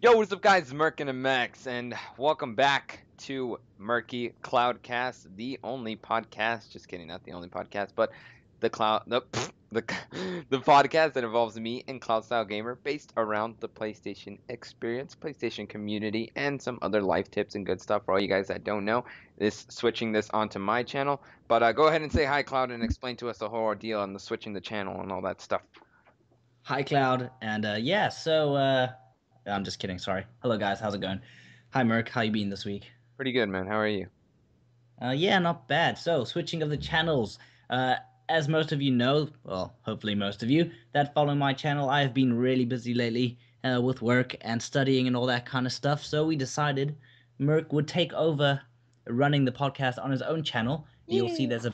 Yo, what's up, guys? Merkin and Max, and welcome back to MerkyCloudCast, the only podcast. Just kidding, not the only podcast, but the cloud, the the podcast that involves me and Cloud Style Gamer, based around the PlayStation experience, PlayStation community, and some other life tips and good stuff for all you guys that don't know. This switching this onto my channel, but go ahead and say hi, Cloud, and explain to us the whole ordeal on the switching the channel and all that stuff. Hi, Cloud, and I'm just kidding. Sorry. Hello, guys. How's it going? Hi, Merc. How you been this week? Pretty good, man. How are you? Yeah, not bad. So, switching of the channels. As most of you know, well, hopefully most of you that follow my channel, I have been really busy lately with work and studying and all that kind of stuff. So we decided Merc would take over running the podcast on his own channel. You'll see there's a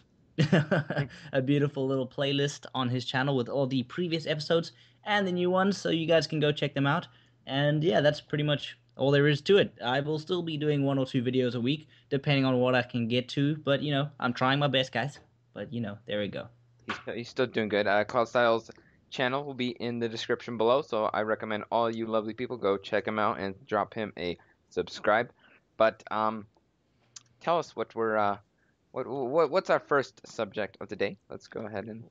a beautiful little playlist on his channel with all the previous episodes and the new ones, so you guys can go check them out. And yeah, that's pretty much all there is to it. I will still be doing 1 or 2 videos a week, depending on what I can get to. But I'm trying my best, guys. But there we go. He's still doing good. Cloud Styles channel will be in the description below, so I recommend all you lovely people go check him out and drop him a subscribe. But tell us what's our first subject of the day? Let's go ahead and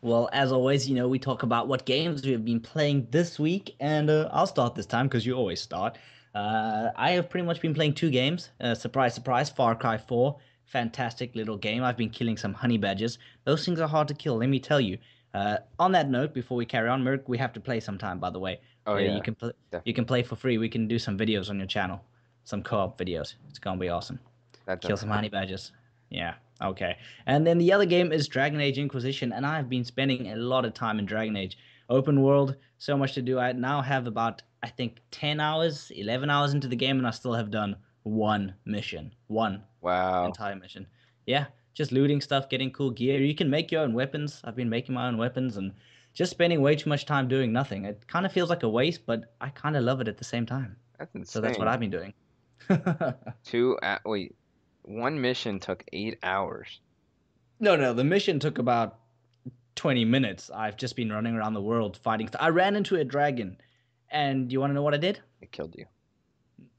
Well, as always, we talk about what games we have been playing this week, and I'll start this time because you always start. I have pretty much been playing 2 games. Surprise, surprise, Far Cry 4. Fantastic little game. I've been killing some honey badgers. Those things are hard to kill, let me tell you. On that note, before we carry on, Merc, we have to play sometime, by the way. oh You yeah, can you can definitely. play for free. We can do some videos on your channel, some co-op videos. It's gonna be awesome. That Kill does some sound honey badgers. Yeah. Okay. And then the other game is Dragon Age Inquisition, and I've been spending a lot of time in Dragon Age. Open world, so much to do. I now have about, I think, 10 hours, 11 hours into the game, and I still have done one mission. One wow. entire mission. Yeah, just looting stuff, getting cool gear. You can make your own weapons. I've been making my own weapons and just spending way too much time doing nothing. It kind of feels like a waste, but I kind of love it at the same time. That's So that's what I've insane. been doing. Wait, one mission took 8 hours. No, no, the mission took about 20 minutes. I've just been running around the world fighting. I ran into a dragon, and you want to know what I did? It killed you.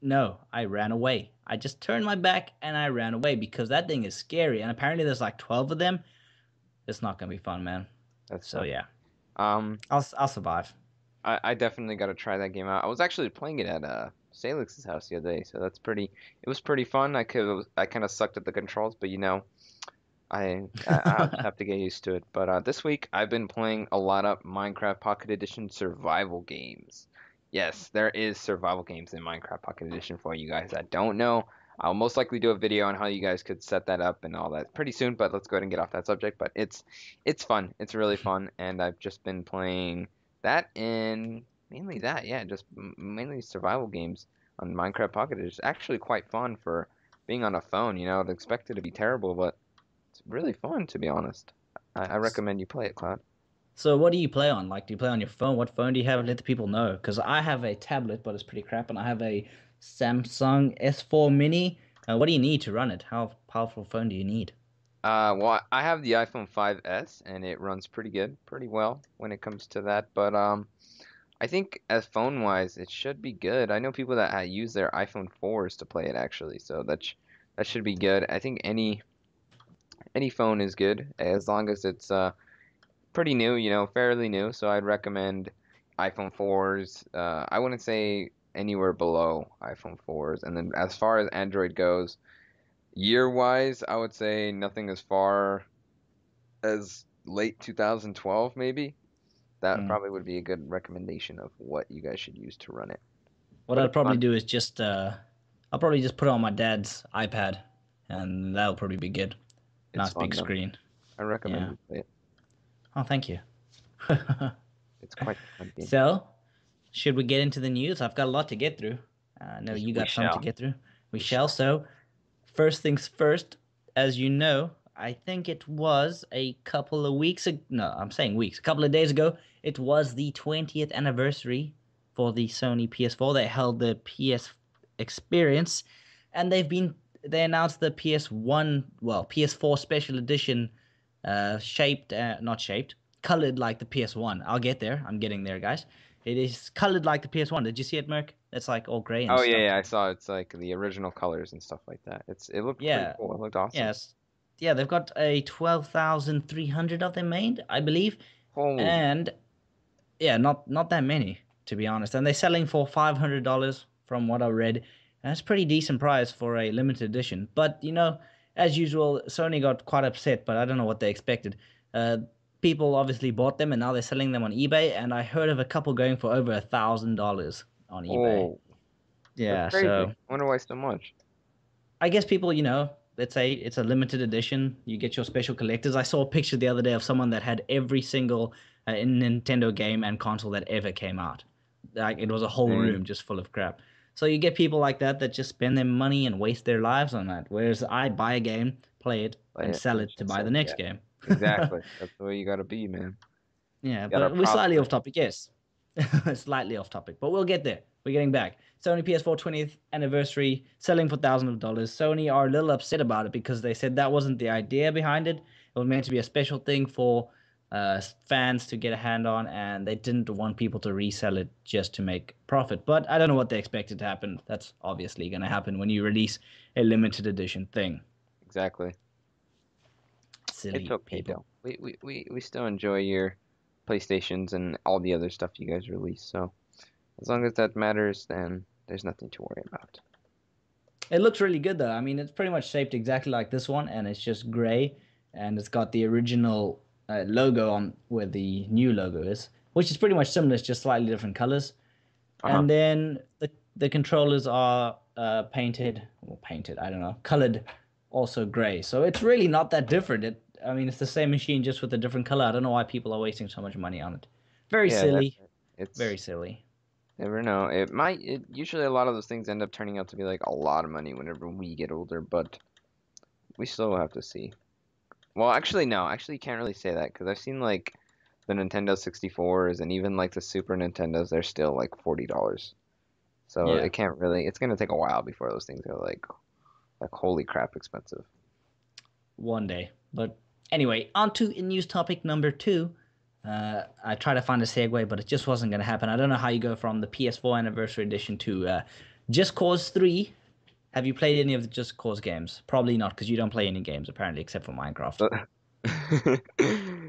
No, I ran away. I just turned my back and I ran away because that thing is scary. And apparently there's like 12 of them. It's not gonna be fun, man. That's So tough. yeah, Um, I'll survive. I definitely got to try that game out. I was actually playing it at Salix's house the other day, so it was pretty fun. I kind of sucked at the controls, but I have to get used to it. But this week I've been playing a lot of Minecraft Pocket Edition survival games. Yes, there is survival games in Minecraft Pocket Edition for you guys that don't know. I'll most likely do a video on how you guys could set that up and all that pretty soon, but let's go ahead and get off that subject. But it's fun. It's really fun, and I've just been playing that and mainly that, yeah, just mainly survival games on Minecraft Pocket. It's actually quite fun for being on a phone. I'd expect it to be terrible, but it's really fun, to be honest. I recommend you play it, Cloud. So what do you play on? Like, do you play on your phone? What phone do you have? Let the people know. Because I have a tablet, but it's pretty crap, and I have a Samsung S4 Mini. What do you need to run it? How powerful phone do you need? Well, I have the iPhone 5S, and it runs pretty good, pretty well when it comes to that. But I think as phone-wise, it should be good. I know people that use their iPhone 4s to play it actually, so that should be good. I think any phone is good as long as it's pretty new, fairly new. So I'd recommend iPhone 4s. I wouldn't say anywhere below iPhone 4s. And then as far as Android goes, year-wise, I would say nothing as far as late 2012, maybe. That Hmm. probably would be a good recommendation of what you guys should use to run it. What But I'd it's probably fun. do is just I'll probably just put it on my dad's iPad, and that'll probably be good. It's Nice big fun though. screen. I recommend Yeah. you play it. Oh, thank you. It's quite a fun game. So, should we get into the news? I've got a lot to get through. I know you We got some to shall. get through. We We shall. shall. So, first things first, as you know, I think it was a couple of weeks ago. No, I'm saying weeks. A couple of days ago, it was the 20th anniversary for the Sony PS4. They held the PS Experience, and they announced the PS1, well, PS4 Special Edition, not shaped, colored like the PS1. I'll get there. I'm getting there, guys. It is colored like the PS1. Did you see it, Merc? It's like all gray and Oh yeah, stuff. yeah, I saw it's like the original colors and stuff like that. It looked pretty Yeah, cool. It looked awesome. yes, yeah. They've got a 12,300 of them made, I believe, Holy, and yeah, not that many to be honest. And they're selling for $500 from what I read. And that's pretty decent price for a limited edition. But as usual, Sony got quite upset. But I don't know what they expected. Uh, People obviously bought them, and now they're selling them on eBay. And I heard of a couple going for over $1,000 on eBay. oh, that's Yeah, crazy. so I wonder why so much. I guess people, let's say it's a limited edition. You get your special collectors. I saw a picture the other day of someone that had every single Nintendo game and console that ever came out. Like it was a whole Dang, room just full of crap. So you get people like that that just spend their money and waste their lives on that. Whereas I buy a game, play it, play and it sell and it to just buy sell the it. next Yeah, game. exactly. That's the way you gotta be, man. Yeah, You gotta but we're slightly off prosper. topic, yes. Slightly off topic, but we'll get there. We're getting back. Sony PS4 20th anniversary selling for thousands of dollars. Sony are a little upset about it because they said that wasn't the idea behind it. It was meant to be a special thing for fans to get a hand on, and they didn't want people to resell it just to make profit. But I don't know what they expected to happen. That's obviously going to happen when you release a limited edition thing. Exactly. It's Silly okay people. though. We still enjoy your PlayStations and all the other stuff you guys release. So as long as that matters, then there's nothing to worry about. It looks really good though. I mean, it's pretty much shaped exactly like this one, and it's just gray, and it's got the original logo on where the new logo is, which is pretty much similar. It's just slightly different colors. Uh-huh. And then the controllers are painted, or painted, I don't know, colored also gray. So it's really not that different. I mean, it's the same machine just with a different color. I don't know why people are wasting so much money on it. Very Yeah, that's silly, it. It's very silly. never know. It usually a lot of those things end up turning out to be like a lot of money whenever we get older, but we still have to see. Well, actually no, actually you can't really say that because I've seen like the Nintendo 64s and even like the Super Nintendos, they're still like $40. So Yeah. it can't really, it's gonna take a while before those things are like holy crap expensive. One day. But anyway, on to news topic number two. I tried to find a segue, but it just wasn't going to happen. I don't know how you go from the PS4 Anniversary Edition to Just Cause 3. Have you played any of the Just Cause games? Probably not, because you don't play any games, apparently, except for Minecraft. But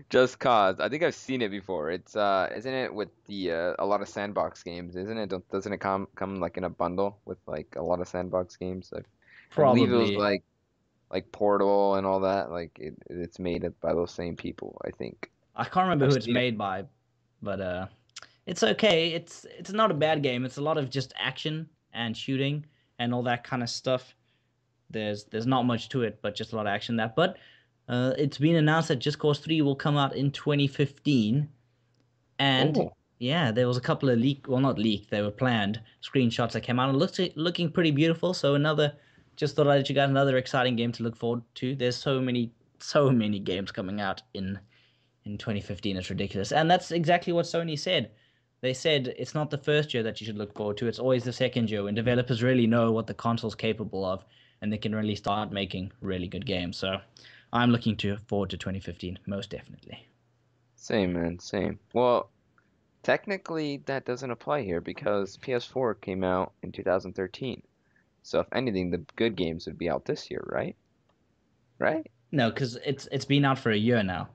Just Cause. I think I've seen it before. It's isn't it with the a lot of sandbox games, isn't it? Doesn't it come like in a bundle with like a lot of sandbox games? I believe it was Probably. like Portal and all that. Like it's made by those same people, I think. I can't remember I've who it's seen it. made by, but it's okay. It's not a bad game. It's a lot of just action and shooting and all that kind of stuff. There's not much to it, but just a lot of action that. But it's been announced that Just Cause 3 will come out in 2015, and Oh, yeah, there was a couple of well, not leaked, they were planned screenshots that came out and looking pretty beautiful. So just thought I'd let you guys another exciting game to look forward to. There's so many games coming out in 2015. It's ridiculous, and that's exactly what Sony said. They said it's not the first year that you should look forward to. It's always the second year when developers really know what the console's capable of, and they can really start making really good games. So I'm looking forward to 2015, most definitely. same man, same. Well, technically that doesn't apply here because PS4 came out in 2013. So if anything, the good games would be out this year, right? Right? No, because it's been out for a year now.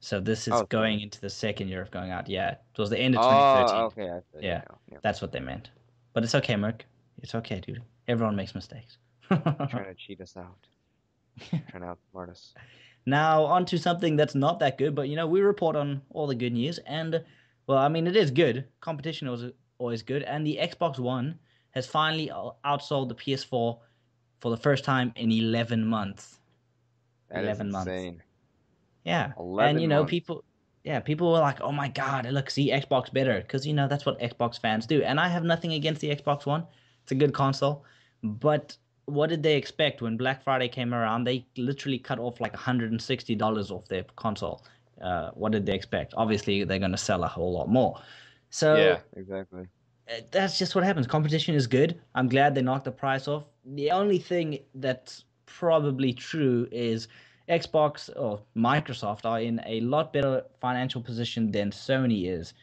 So this is Oh, going sorry. into the second year of going out. Yeah, it was the end of Oh, 2013. okay, I feel you Yeah, now. Yeah. that's what they meant. But it's okay, Merc. It's okay, dude. Everyone makes mistakes. Trying to cheat us out. Trying to outsmart us. Now, on to something that's not that good, but we report on all the good news, and well, I mean, it is good. Competition was always good, and the Xbox One has finally outsold the PS4 for the first time in 11 months. That is 11 months. insane. Yeah, and 11 months. people were like, "Oh my God, look, see Xbox better," because that's what Xbox fans do. And I have nothing against the Xbox One; it's a good console. But what did they expect when Black Friday came around? They literally cut off like $160 off their console. What did they expect? Obviously, they're going to sell a whole lot more. Yeah, So exactly. that's just what happens. Competition is good. I'm glad they knocked the price off. The only thing that's probably true is Xbox or Microsoft are in a lot better financial position than Sony is.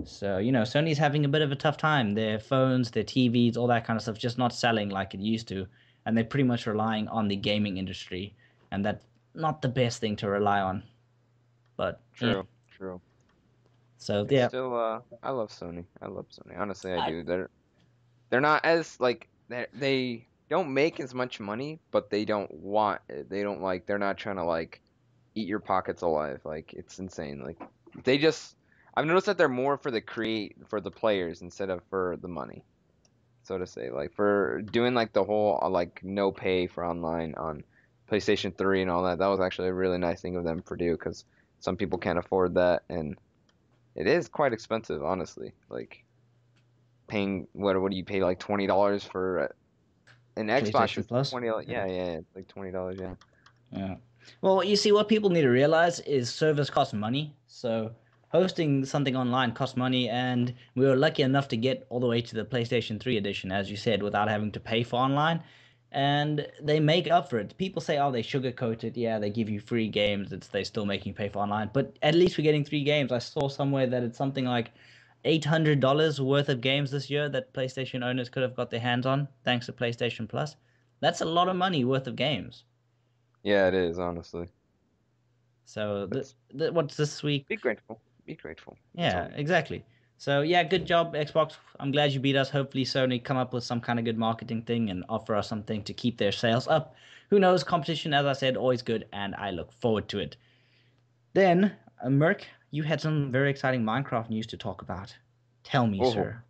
So, Sony's having a bit of a tough time. Their phones, their TVs, all that kind of stuff, just not selling like it used to. And they're pretty much relying on the gaming industry. And that's not the best thing to rely on. But, yeah. True, true. So, It's yeah. still I love Sony. I love Sony. Honestly, I I, do. They're not as like they don't make as much money, but they don't want it. They don't like they're not trying to like eat your pockets alive. Like it's insane. Like they just I've noticed that they're more for the players instead of for the money, so to say. Like for doing like the whole like no pay for online on PlayStation 3 and all that. That was actually a really nice thing of them for do because some people can't afford that and it is quite expensive, honestly. Like paying what do you pay like $20 for an Xbox PlayStation is Plus. 20 Yeah. yeah, yeah, it's like $20, yeah. Yeah. Well, you see, what people need to realize is service costs money. So hosting something online costs money, and we were lucky enough to get all the way to the PlayStation 3 edition, as you said, without having to pay for online. And they make up for it. People say, oh, they sugarcoat it. Yeah, they give you free games. They're still making you pay for online. But at least we're getting 3 games. I saw somewhere that it's something like $800 worth of games this year that PlayStation owners could have got their hands on thanks to PlayStation Plus. That's a lot of money worth of games. Yeah, it is, honestly. So But what's this week? be grateful. Be grateful. That's all. Yeah, exactly. So yeah, good job, Xbox. I'm glad you beat us. Hopefully, Sony come up with some kind of good marketing thing and offer us something to keep their sales up. Who knows? Competition, as I said, always good, and I look forward to it. Then, Merc, you had some very exciting Minecraft news to talk about. Tell me, Oh, sir.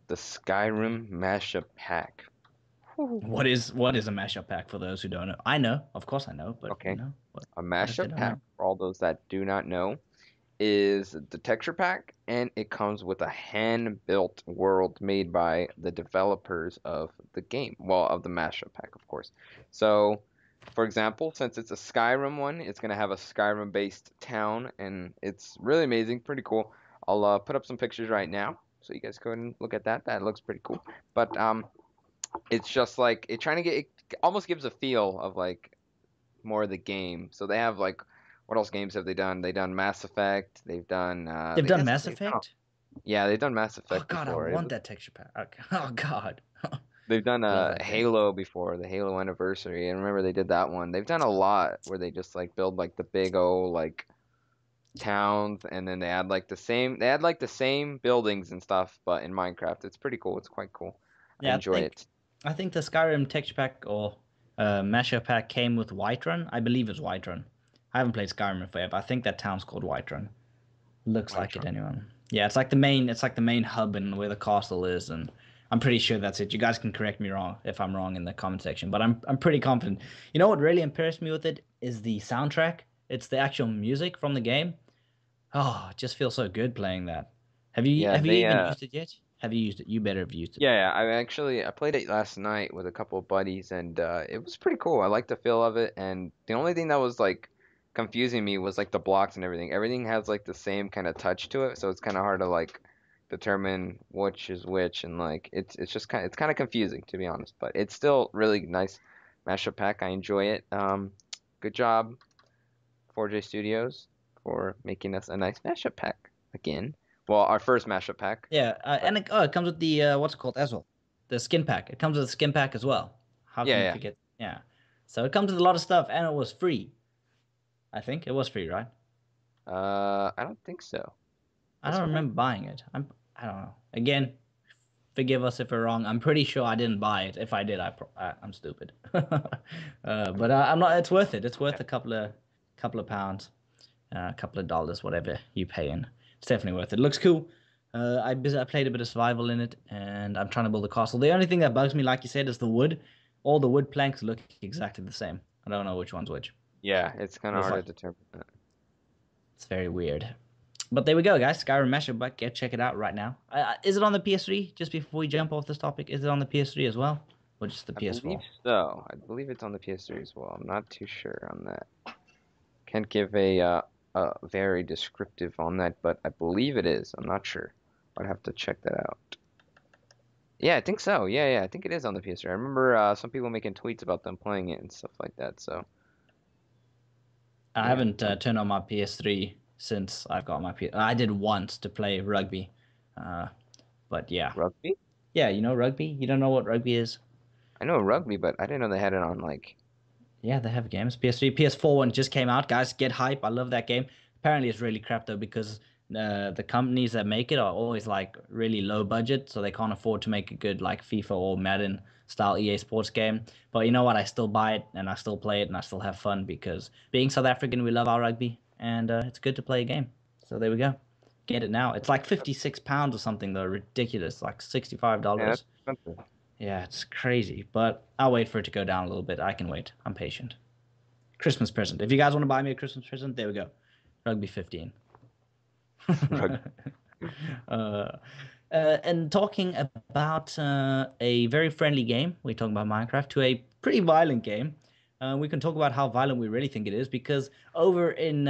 the Skyrim Mashup pack. Whew. What is a mashup pack for those who don't know? I know, of course I know, but Okay, a what if they mashup don't pack know? for all those that do not know is the texture pack, and it comes with a hand-built world made by the developers of the game. Well, of the mashup pack, of course. So, for example, since it's a Skyrim one, it's gonna have a Skyrim-based town, and it's really amazing, pretty cool. I'll put up some pictures right now, so you guys go ahead and look at that. That looks pretty cool. But it's just like it trying to get it almost gives a feel of like more of the game. So they have like what else games have they done? They've done Mass Effect. They've done Mass they've done Effect. yeah, they've done Mass Oh Effect God, I before. It want was that texture pack. Okay. Oh God, they've done love that game. Halo before, the Halo Anniversary. And remember they did that one. They've done a lot where they just like build like the big old like towns and then they add like the same buildings and stuff but in Minecraft. It's pretty cool. It's quite cool. I Yeah, I enjoy think it. I think the Skyrim texture pack or Mashup pack came with Whiterun. I believe it's Whiterun. I haven't played Skyrim in forever. I think that town's called Whiterun. Looks like it Whiterun. anyway. Yeah, it's like the main hub and where the castle is, and I'm pretty sure that's it. You guys can correct me wrong if I'm wrong in the comment section, but I'm pretty confident. You know what really impressed me with it is the soundtrack. It's the actual music from the game. Oh, it just feels so good playing that. Have you Yeah, have you they even used it yet? Have you used it? You better have used it. yeah, yeah, I played it last night with a couple of buddies and it was pretty cool. I liked the feel of it and the only thing that was like confusing me was like the blocks and everything. Everything has like the same kind of touch to it, so it's kind of hard to like determine which is which and like it's kind of confusing to be honest, but it's still really nice mashup pack. I enjoy it. Good job 4J Studios for making us a nice mashup pack again. Well, our first mashup pack. Yeah, But it comes with the what's it called as well, the skin pack. It comes with a skin pack as well. How can yeah, you yeah. forget? Yeah, so it comes with a lot of stuff, and it was free. I think it was free, right? I don't think so. I Was don't it free? remember buying it. I don't know. Again, forgive us if we're wrong. I'm pretty sure I didn't buy it. If I did, I'm stupid. But I'm not. It's worth it. It's worth Okay. a couple of pounds, a couple of dollars, whatever you pay in. It's definitely worth it. It looks cool. I played a bit of survival in it, and I'm trying to build a castle. The only thing that bugs me, like you said, is the wood. All the wood planks look exactly the same. I don't know which one's which. Yeah, it's kind of It's hard to like determine that. it's very weird. But there we go, guys. Skyrim Mashup, but get check it out right now. Is it on the PS3? Just before we jump off this topic, is it on the PS3 as well, or just the I believe PS4? so. I believe it's on the PS3 as well. I'm not too sure on that. Can't give a very descriptive on that, but I believe it is. I'm not sure. I'd have to check that out. Yeah, I think so. Yeah, yeah, I think it is on the PS3. I remember some people making tweets about them playing it and stuff like that. So I yeah, haven't turned on my PS3. since I've got my PS. I did once to play rugby, uh, but yeah, Rugby? yeah. You know rugby? You don't know what rugby is? I know rugby, but I didn't know they had it on like. Yeah, they have games. PS3, PS4 one just came out. Guys, get hype. I love that game. Apparently, it's really crap though because the companies that make it are always like really low budget, so they can't afford to make a good like FIFA or Madden style EA Sports game. But you know what? I still buy it and I still play it and I still have fun because being South African, we love our rugby and it's good to play a game. So there we go. Get it now. It's like £56 or something though. Ridiculous. Like Yeah, $65. that's expensive. Yeah, it's crazy, but I'll wait for it to go down a little bit. I can wait. I'm patient. Christmas present. If you guys want to buy me a Christmas present, there we go. Rugby 15. Rugby. uh, and talking about a very friendly game, we talk about Minecraft, to a pretty violent game. We can talk about how violent we really think it is because over in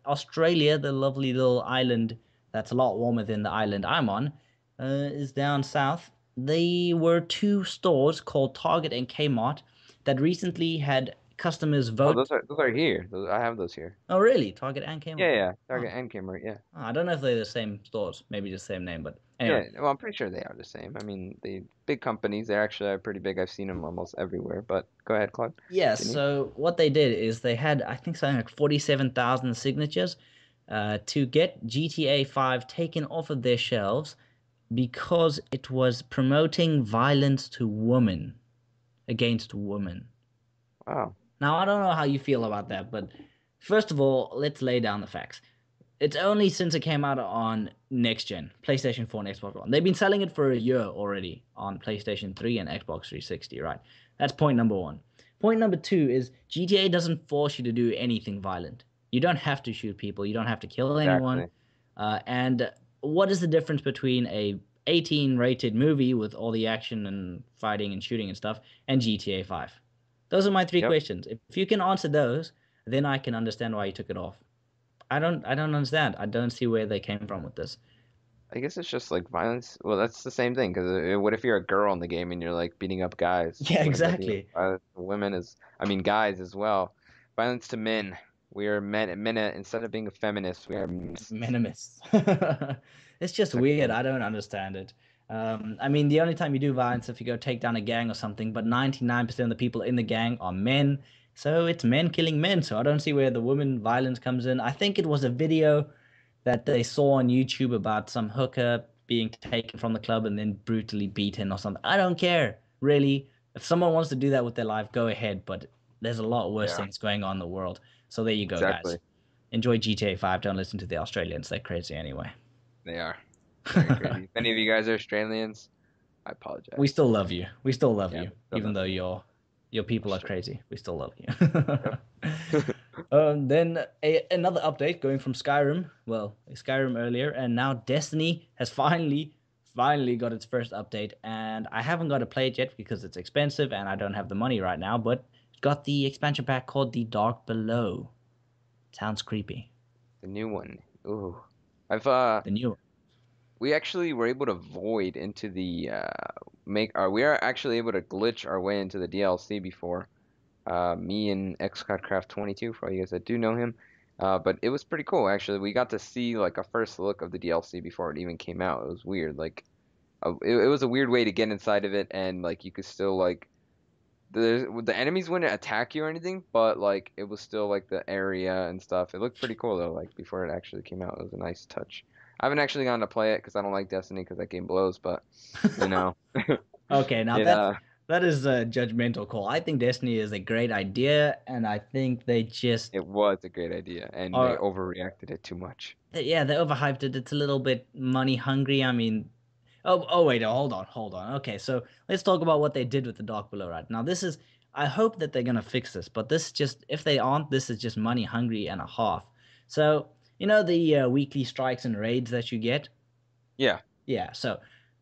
Australia, the lovely little island that's a lot warmer than the island I'm on, is down south. There were two stores called Target and Kmart that recently had customers Oh, vote. those are here. I have those here. Oh, really? Target and Kmart? Yeah, yeah. Oh, Target and Kmart. Yeah. I don't know if they're the same stores, maybe just the same name, but anyway. Yeah. Well, I'm pretty sure they are the same. I mean, the big companies, they actually are pretty big. I've seen them almost everywhere. But go ahead, Claude. Yeah, Continue. so what they did is they had, I think, something like 47,000 signatures to get GTA 5 taken off of their shelves because it was promoting violence to women, against women. Wow. Now, I don't know how you feel about that, but first of all, let's lay down the facts. It's only since it came out on next gen, PlayStation 4 and Xbox One. They've been selling it for a year already on PlayStation 3 and Xbox 360, right? That's point number one. Point number two is GTA doesn't force you to do anything violent. You don't have to shoot people, you don't have to kill anyone. Exactly. And what is the difference between a 18 rated movie with all the action and fighting and shooting and stuff and GTA 5? Those are my three Yep. questions. If you can answer those, then I can understand why you took it off. I don't understand. I don't see where they came from with this. I guess it's just like violence. Well, that's the same thing. Because what if you're a girl in the game and you're like beating up guys? Yeah, Wouldn't that be exactly. violence to women? I mean, guys as well. Violence to men. We are men. Men. Instead of being a feminist, we are Minimus. It's just weird. sexual. I don't understand it. I mean, the only time you do violence if you go take down a gang or something, but 99% of the people in the gang are men. So it's men killing men. So I don't see where the women violence comes in. I think it was a video that they saw on YouTube about some hooker being taken from the club and then brutally beaten or something. I don't care, really. If someone wants to do that with their life, go ahead. But there's a lot worse Yeah, things going on in the world. So there you go, guys. exactly. Enjoy GTA 5. Don't listen to the Australians. They're crazy anyway. They are very crazy. If any of you guys are Australians, I We apologize. still love you. We still love Yeah, you, we still even love though you. your people are Australia. crazy. We still love Yep. you. Then another update going from Skyrim. Well, Skyrim earlier, and now Destiny has finally got its first update. And I haven't got to play it yet because it's expensive and I don't have the money right now. But it got the expansion pack called the Dark Below. Sounds creepy. The new one. Ooh. I've The new. we actually were able to void into the we are actually able to glitch our way into the DLC before. Me and XCodcraft 22 for all you guys that do know him. But it was pretty cool actually. We got to see like a first look of the DLC before it even came out. It was weird. Like it was a weird way to get inside of it and like you could still like the enemies wouldn't attack you or anything, but like it was still like the area and stuff. It looked pretty cool though, like before it actually came out. It was a nice touch. I haven't actually gotten to play it because I don't like Destiny because that game blows, but you know, Okay, now it that is a judgmental call. I think Destiny is a great idea, and I think they just it was a great idea and they are. overreacted it too much. Yeah, they overhyped it. It's a little bit money hungry. I mean, oh wait, hold on. Okay, so let's talk about what they did with the Dark Below right now. This is, I hope that they're gonna fix this, but this just, if they aren't, this is just money hungry and a half. So you know the weekly strikes and raids that you get. Yeah, Yeah, so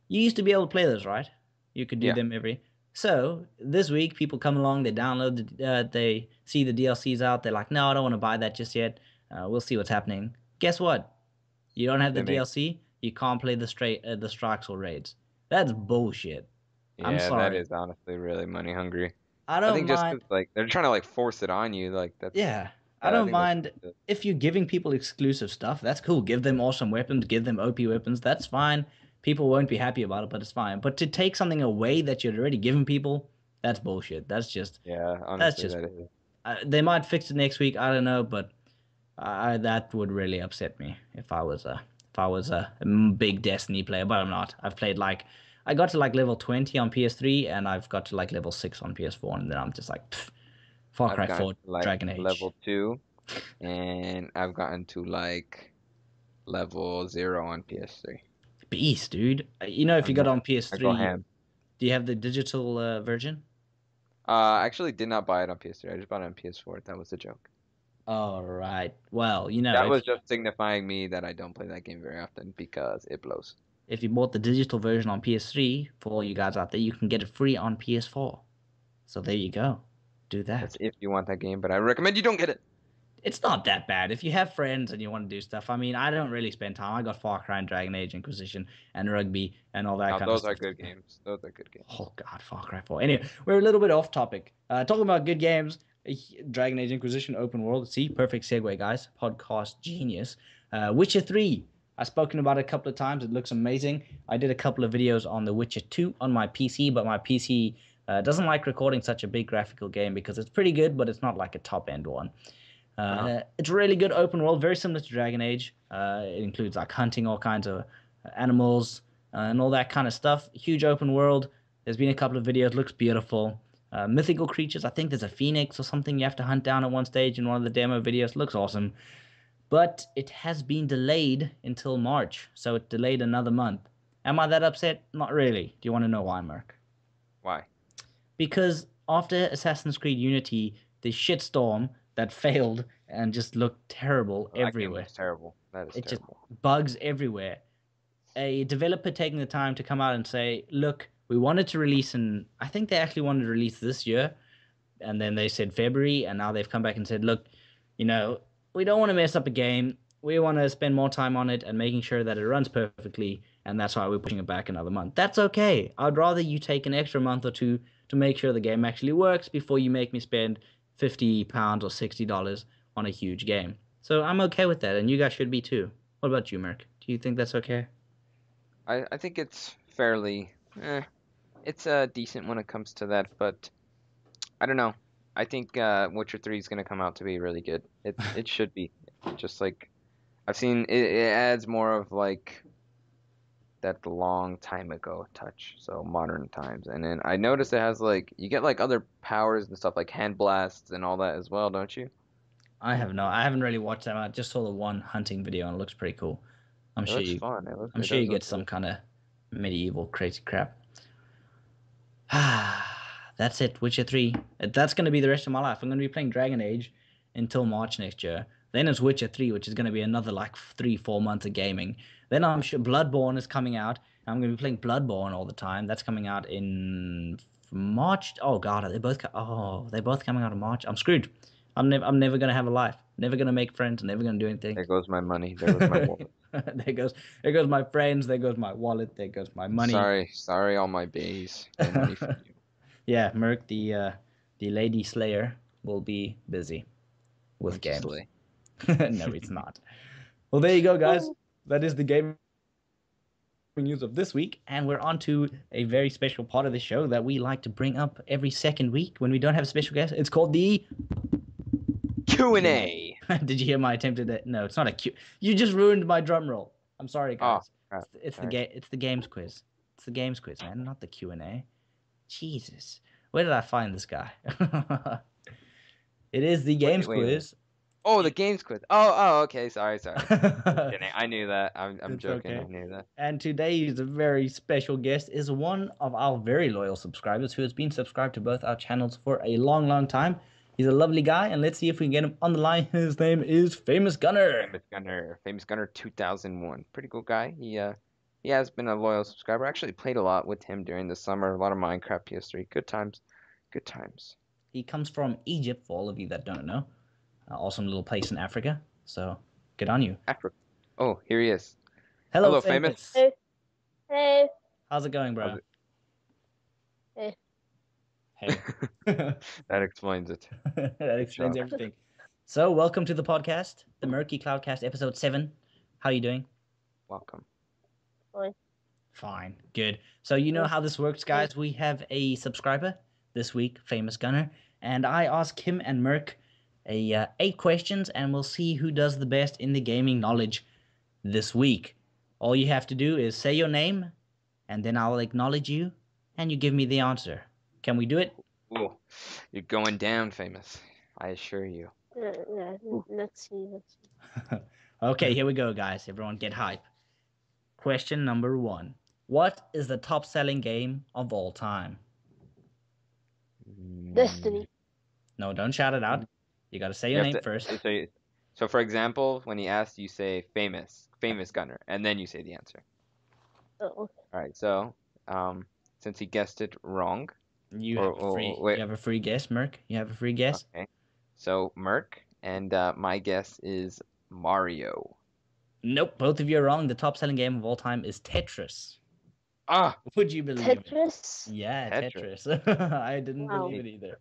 you used to be able to play those, right? You could do yeah. them every. So this week, people come along, they download, they see the DLCs out. They're like, no, I don't want to buy that just yet. We'll see what's happening. Guess what? You don't have the They make DLC. You can't play the strikes or raids. That's bullshit. I'm yeah, that sorry. is honestly really money hungry. I I don't think just mind. 'cause like they're trying to like force it on you, like that's Yeah. I I don't think that's mind pretty good. if you're giving people exclusive stuff. That's cool. Give them awesome weapons. Give them OP weapons. That's fine. People won't be happy about it, but it's fine. But to take something away that you're already giving people, that's bullshit. Yeah, That's honestly, just. that is. They might fix it next week. I don't know, but that would really upset me if I was a big Destiny player. But I'm not. I got to like level 20 on PS3, and I've got to like level 6 on PS4, and then I'm just like, pff, Far I've Cry gotten 4, to like Dragon Age. level 2, and I've gotten to like level 0 on PS3. Beast, dude. If you I'm got not, on I go PS3, ham. do you have the digital version? I actually did not buy it on PS3. I just bought it on PS4. That was a joke. All right. Well, That if was just signifying me that I don't play that game very often because it blows. if you bought the digital version on PS3, for all you guys out there, you can get it free on PS4. So there you go. Do That's that. if you want that game, but I recommend you don't get it. It's not that bad. If you have friends and you want to do stuff, I mean, I don't really spend time. I got Far Cry and Dragon Age Inquisition and Rugby and all that Now, kind of those are stuff. good games. Those are good games. Oh God, Far Cry 4. Anyway, we're a little bit off topic. Talking about good games, Dragon Age Inquisition open world. See, perfect segue, guys. Podcast genius. Witcher 3. I've spoken about it a couple of times. It looks amazing. I did a couple of videos on The Witcher 2 on my PC, but my PC doesn't like recording such a big graphical game because it's pretty good, but it's not like a top end one. Uh-huh. It's a really good open world, very similar to Dragon Age. It includes like hunting all kinds of animals and all that kind of stuff. Huge open world. There's been a couple of videos. Looks beautiful. Mythical creatures. I think there's a phoenix or something you have to hunt down at one stage in one of the demo videos. Looks awesome. But it has been delayed until March, so it delayed another month. Am I that upset? Not really. Do you want to know why, Merc? Why? Because after Assassin's Creed Unity, the shitstorm that failed and just looked terrible That game everywhere. looks terrible. That is It just terrible. bugs everywhere. A developer taking the time to come out and say, "Look, we wanted to release I think they actually wanted to release this year, and then they said February, and now they've come back and said, look, we don't want to mess up a game. We want to spend more time on it and making sure that it runs perfectly, and that's why we're pushing it back another month. That's okay. I'd rather you take an extra month or two to make sure the game actually works before you make me spend £50 or $60 on a huge game. So I'm okay with that, and you guys should be too. What about you, Merc? Do you think that's okay? I think it's fairly, it's decent when it comes to that, but I don't know. I think Witcher 3 is gonna come out to be really good. It should be. Just like I've seen, it adds more of like that long time ago touch, so modern times. And then I noticed it has like you get like other powers and stuff like hand blasts and all that as well, don't you? I haven't really watched that. I just saw the one hunting video and it looks pretty cool. I'm It sure looks you fun. I'm It sure you does get look some really kind of medieval crazy crap. That's it, Witcher 3. That's going to be the rest of my life. I'm going to be playing Dragon Age until March next year. Then it's Witcher 3, which is going to be another like 3-4 months of gaming. Then I'm sure Bloodborne is coming out. I'm going to be playing Bloodborne all the time. That's coming out in March. Oh God, are they both? They're both coming out in March. I'm screwed. I'm never going to have a life. Never going to make friends. Never going to do anything. There goes my money. There goes my wallet. There goes my friends. There goes my wallet. There goes my money. Sorry, all my bays. No money for you. Yeah, Merc, the Lady Slayer, will be busy with Don't you games. slay. No, it's not. Well, there you go, guys. That is the gaming news of this week, and we're on to a very special part of the show that we like to bring up every second week when we don't have a special guest. It's called the Q&A. Q&A. Did you hear my attempt at it? No, it's not a Q. You just ruined my drum roll. I'm sorry, Oh, guys. crap. It's the Sorry. game. It's the games quiz. It's the games quiz, man, not the Q&A. Jesus, where did I find this guy? It is the games Wait. quiz. Oh, the games quiz. Okay. Sorry. Just kidding. I knew that. I'm It's joking. okay. I knew that. And today's very special guest is one of our very loyal subscribers who has been subscribed to both our channels for a long, long time. He's a lovely guy, and let's see if we can get him on the line. His name is Famous Gunner. Famous Gunner 2001. Pretty cool guy. He has been a loyal subscriber. I actually played a lot with him during the summer. A lot of Minecraft PS3. Good times. Good times. He comes from Egypt, for all of you that don't know. Awesome little place in Africa. So, good on you. Africa. Oh, here he is. Hello, Hello, Famous. Famous. Hey, How's it going, How's bro? hey. Hey. That explains it. That Good explains job. everything. So, welcome to the podcast, the MerkyCloudCast, episode 7. How are you doing? Welcome. Fine. Fine. Good. So, you know how this works, guys. We have a subscriber this week, Famous Gunner, and I ask him and Merc 8 questions, and we'll see who does the best in the gaming knowledge this week. All you have to do is say your name, and then I'll acknowledge you, and you give me the answer. Can we do it? Ooh, you're going down, Famous. I assure you. Yeah, let's see. Okay, here we go, guys. Everyone get hype. Question number 1. What is the top-selling game of all time? Destiny. No, don't shout it out. You gotta say You your have name to first. So, for example, when he asks, you say famous Gunner, and then you say the answer. Oh, okay. All right. So, since he guessed it wrong, You wait. have a free guess, Merc. You have a free guess. Okay. So Merc, and my guess is Mario. Nope, both of you are wrong. The top-selling game of all time is Tetris. Ah, Would you believe it? Tetris. Yeah, Tetris. Tetris. I didn't Wow. believe it either.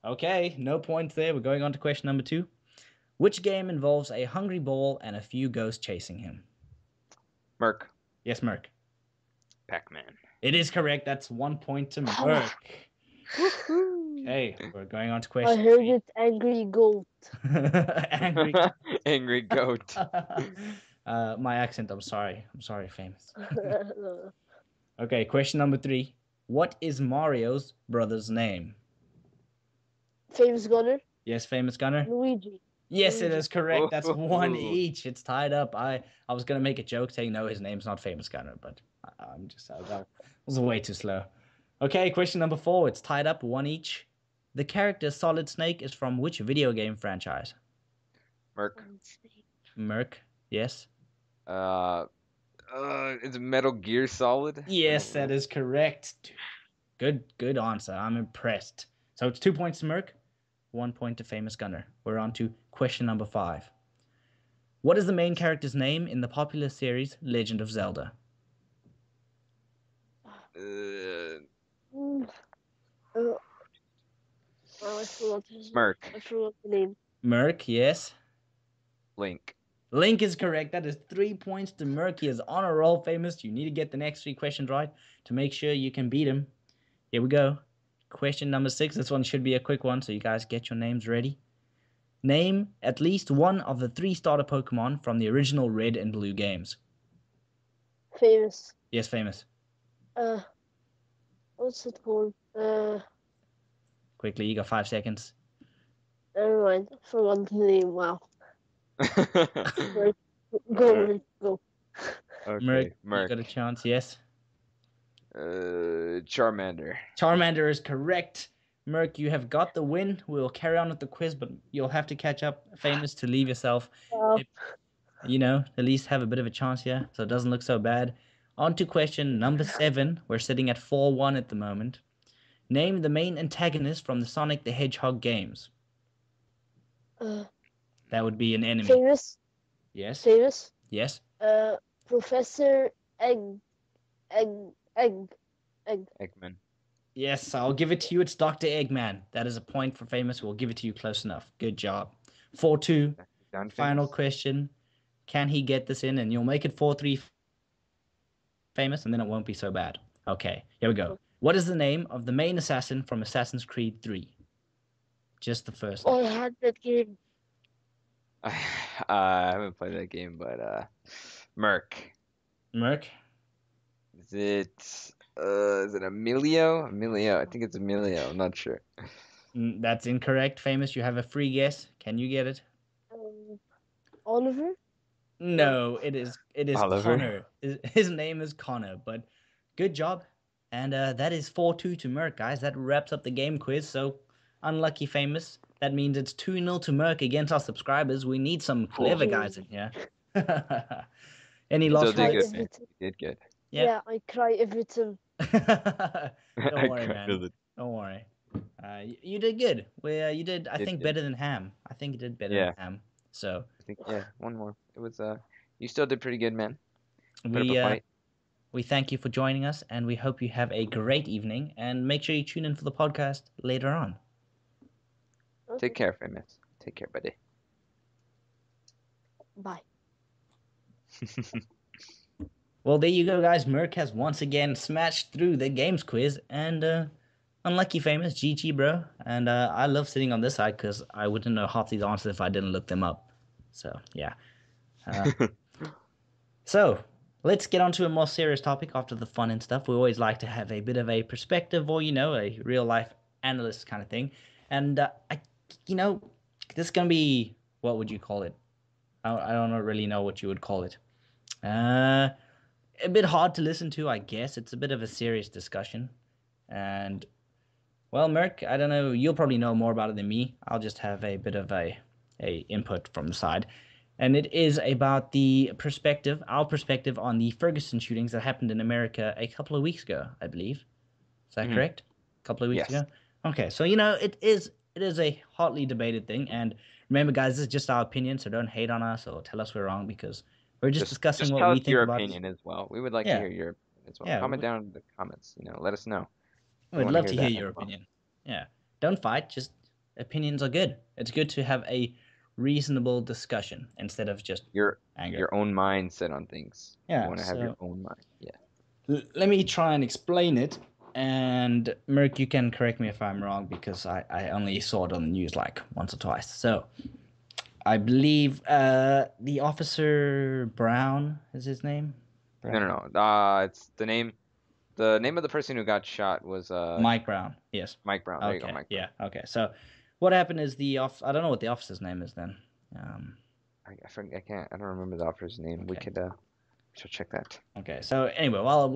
Okay, no points there. We're going on to question number 2. Which game involves a hungry ball and a few ghosts chasing him? Merc. Yes, Merc. Pac-Man. It is correct. That's 1 point to Oh. Merc. Woohoo! Okay, we're going on to I question heard 3. it, angry goat. Angry. Angry goat. My accent, I'm sorry. I'm sorry, Famous. Okay, question number 3. What is Mario's brother's name? Famous Gunner. Yes, Famous Gunner? Luigi. Yes, it Luigi. is correct. That's 1 Ooh. each. It's tied up. I was going to make a joke saying, no, his name's not Famous Gunner, but that was way too slow. Okay, question number 4. It's tied up 1 each. The character Solid Snake is from which video game franchise? Merc. Merc, yes? Is Metal Gear Solid? Yes, that is correct. Good answer. I'm impressed. So it's 2 points to Merc, 1 point to Famous Gunner. We're on to question number 5. What is the main character's name in the popular series Legend of Zelda? I forgot his Merc. I forgot the name. Merc, yes? Link. Link is correct. That is 3 points to Merc. He is on a roll, Famous. You need to get the next 3 questions right to make sure you can beat him. Here we go. Question number 6. This one should be a quick one, so you guys get your names ready. Name at least one of the 3 starter Pokemon from the original Red and Blue games. Famous. Yes, Famous. What's it called? Quickly, you got 5 seconds. Never mind. I forgot the name. Wow. Go. Okay, Merc, you Merc. got a chance, yes? Charmander. Charmander is correct. Merc, you have got the win. We'll carry on with the quiz, but you'll have to catch up, Famous, to leave yourself, at least have a bit of a chance here, so it doesn't look so bad. On to question number 7. We're sitting at 4-1 at the moment. Name the main antagonist from the Sonic the Hedgehog games. That would be an enemy. Famous. Yes? Famous. Yes? Professor Eggman. Yes, I'll give it to you. It's Dr. Eggman. That is a point for Famous. We'll give it to you close enough. Good job. 4-2. Done, Final Famous? question. Can he get this in? And you'll make it 4-3, Famous, and then it won't be so bad. Okay, here we go. What is the name of the main assassin from Assassin's Creed 3? Just the first name. Oh, I had that game. I haven't played that game, but Merc. Merc? Is it Emilio? Emilio, I think it's Emilio. I'm not sure. That's incorrect, Famous. You have a free guess. Can you get it? Oliver? No, it is Oliver? Connor. His name is Connor, but good job. And that is 4-2 to Merc, guys. That wraps up the game quiz. So, unlucky, Famous. That means it's 2-0 to Merc against our subscribers. We need some clever guys in here. Any lost Still did words? good, man. You did good. Yeah, I cry every time. Don't worry, man. Don't worry. You did good. You did, I think, better than Ham. I think you did better than Ham. So I think one more. It was you still did pretty good, man. Put up a fight. We thank you for joining us, and we hope you have a great evening. And make sure you tune in for the podcast later on. Take care, Famous. Take care, buddy. Bye. Well, there you go, guys. Merc has once again smashed through the games quiz, and unlucky famous, GG, bro. And I love sitting on this side because I wouldn't know half these answers if I didn't look them up. So, yeah. So, let's get on to a more serious topic after the fun and stuff. We always like to have a bit of a perspective or, a real life analyst kind of thing. And, you know, this is going to be, what would you call it? I don't really know what you would call it. A bit hard to listen to, I guess. It's a bit of a serious discussion. And, well, Merc, I don't know. You'll probably know more about it than me. I'll just have a bit of a input from the side. And it is about our perspective on the Ferguson shootings that happened in America a couple of weeks ago, I believe. Is that correct? A couple of weeks Yes. ago? Okay, so, it is a hotly debated thing. And remember, guys, this is just our opinion, so don't hate on us or tell us we're wrong because we're just discussing what tell we us think your about. opinion as well. We would like to Yeah, hear your opinion as well. yeah, Comment down in the comments. Let us know. We we'd want to love hear to hear that your as well. opinion. Yeah, don't fight. Just opinions are good. It's good to have a reasonable discussion instead of just anger. Your own mindset on things. Yeah, You want to have your own mind. Yeah. Let me try and explain it. And Merc, you can correct me if I'm wrong because I only saw it on the news like once or twice. So I believe the officer Brown is his name. Brown. No. It's the name. The name of the person who got shot was Mike Brown. Yes. Mike Brown. There you go, Okay. Mike Brown. Yeah. Okay. So what happened is I don't know what the officer's name is then. I forget. I don't remember the officer's name. We Okay. could should check that. Okay. So anyway, while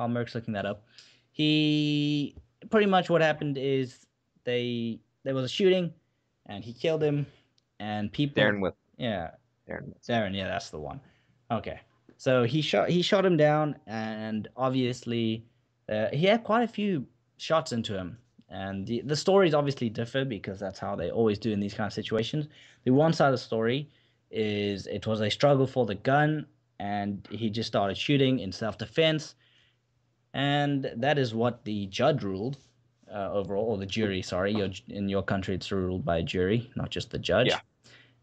Merc's looking that up, he pretty much what happened is there was a shooting, and he killed him, and people. Darren with. Yeah. Darren. Darren. Yeah, that's the one. Okay. So he shot him down, and obviously, he had quite a few shots into him. And the stories obviously differ because that's how they always do in these kind of situations. The one side of the story is it was a struggle for the gun, and he just started shooting in self-defense, and that is what the judge ruled overall, or the jury. Sorry, in your country it's ruled by a jury, not just the judge. Yeah.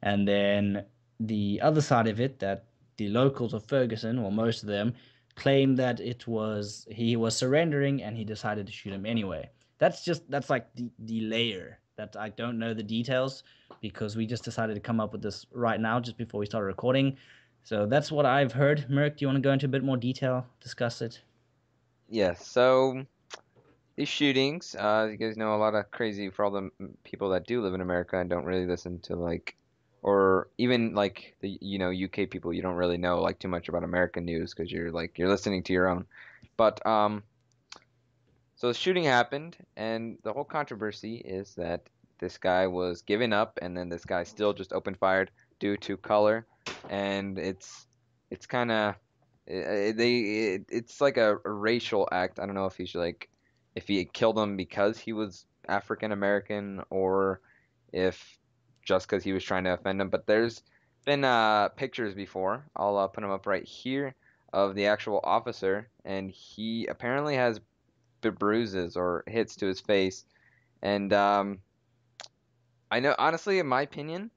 And then the other side of it, that the locals of Ferguson, or most of them, claim that he was surrendering and he decided to shoot him anyway. That's like the layer that I don't know the details because we just decided to come up with this right now just before we started recording. So that's what I've heard. Merc, do you want to go into a bit more detail, discuss it? Yeah, so these shootings, you guys know a lot of crazy for all the people that do live in America and don't really listen to or even like the UK people, you don't really know like too much about American news because you're listening to your own. But so the shooting happened, and the whole controversy is that this guy was giving up, and then this guy still just opened fired due to color, and it's kind of it's like a racial act. I don't know if he killed him because he was African American or if just because he was trying to offend him. But there's been pictures before. I'll put them up right here of the actual officer, and he apparently has bruises or hits to his face. And I know, honestly, in my opinion,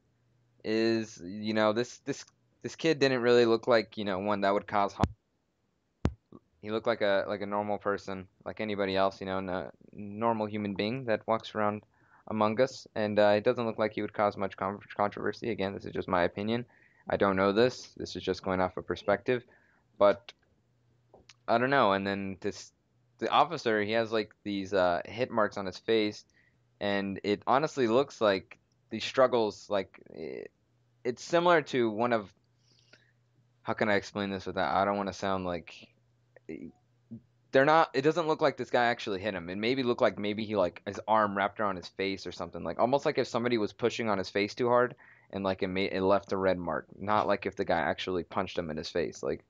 is this kid didn't really look like one that would cause harm. He looked like a normal person, like anybody else, a normal human being that walks around among us, and it doesn't look like he would cause much controversy. Again, this is just my opinion. I don't know this. This is just going off of perspective, but I don't know. And then the officer, he has like these hit marks on his face, and it honestly looks like these struggles, it's similar to one of, how can I explain this without, I don't want to sound like, they're not, it doesn't look like this guy actually hit him. It maybe looked like maybe he his arm wrapped around his face or something, like almost like if somebody was pushing on his face too hard and it left a red mark, not like if the guy actually punched him in his face. Like,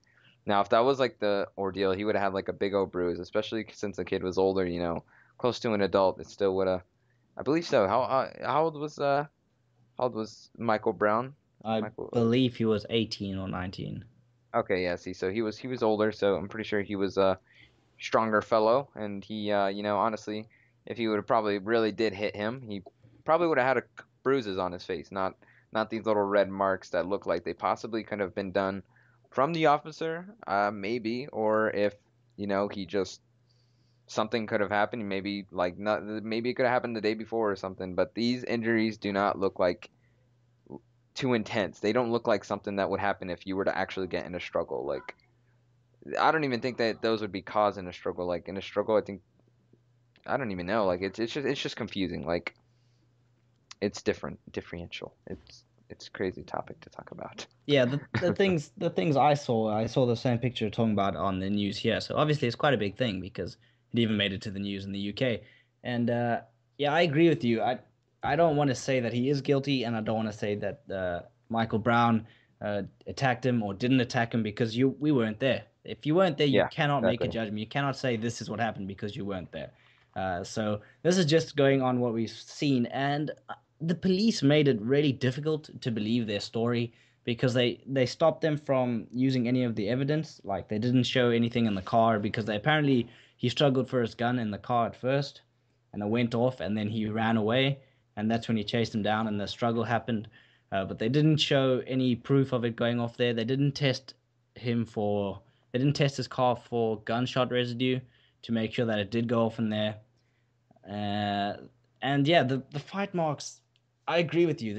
now if that was like the ordeal, he would have had like a big old bruise, especially since the kid was older, close to an adult. It still would have, I believe so. How old was Michael Brown? I believe he was 18 or 19. Okay, yeah, see, so he was older, so I'm pretty sure he was a stronger fellow, and he honestly, if he would have probably really did hit him, he probably would have had bruises on his face, not these little red marks that look like they possibly could have been done from the officer, maybe, or if he just something could have happened. Maybe like not, maybe it could have happened the day before or something. But these injuries do not look like too intense. They don't look like something that would happen if you were to actually get in a struggle. Like I don't even think that those would be caused in a struggle. Like in a struggle, I think I don't even know. Like it's just confusing. Like it's differential. It's a crazy topic to talk about. Yeah, the things I saw the same picture talking about on the news here. So obviously it's quite a big thing because it even made it to the news in the UK. And yeah, I agree with you. I don't want to say that he is guilty, and I don't want to say that Michael Brown attacked him or didn't attack him because we weren't there. If you weren't there, you Yeah, cannot make a exactly. judgment. You cannot say this is what happened because you weren't there. So this is just going on what we've seen, and the police made it really difficult to believe their story because they stopped them from using any of the evidence. Like they didn't show anything in the car because they apparently he struggled for his gun in the car at first, and it went off, and then he ran away, and that's when he chased him down, and the struggle happened. But they didn't show any proof of it going off there. Him for they didn't test his car for gunshot residue to make sure that it did go off in there. Uh, and yeah, the fight marks. I agree with you.